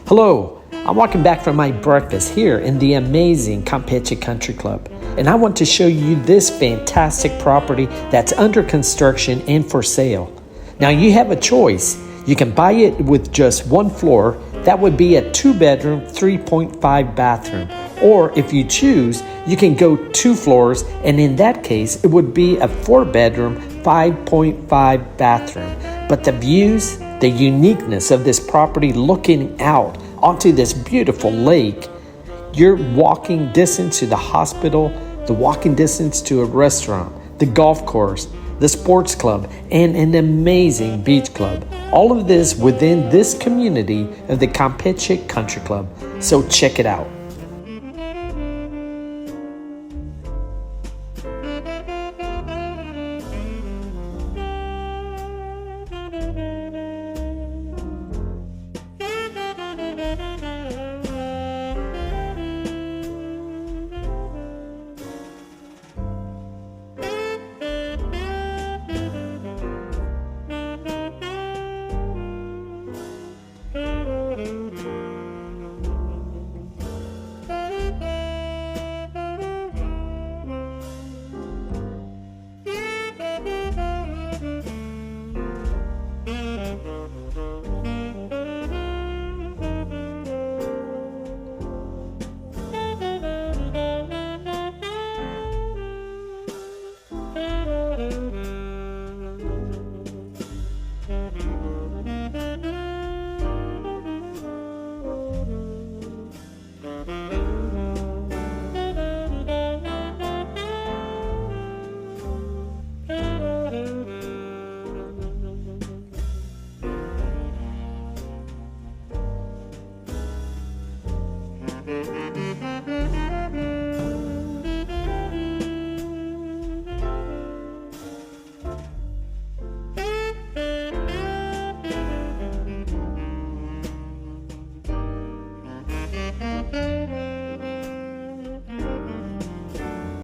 Hello, I'm walking back from my breakfast here in the amazing Campeche Country Club, and I want to show you this fantastic property that's under construction and for sale. Now you have a choice. You can buy it with just one floor. That would be a 2-bedroom, 3.5 bathroom. Or if you choose, you can go 2 floors, and in that case, it would be a 4-bedroom, 5.5 bathroom. But the views, the uniqueness of this property looking out onto this beautiful lake, your walking distance to the hospital, the walking distance to a restaurant, the golf course, the sports club, and an amazing beach club. All of this within this community of the Campeche Country Club. So check it out.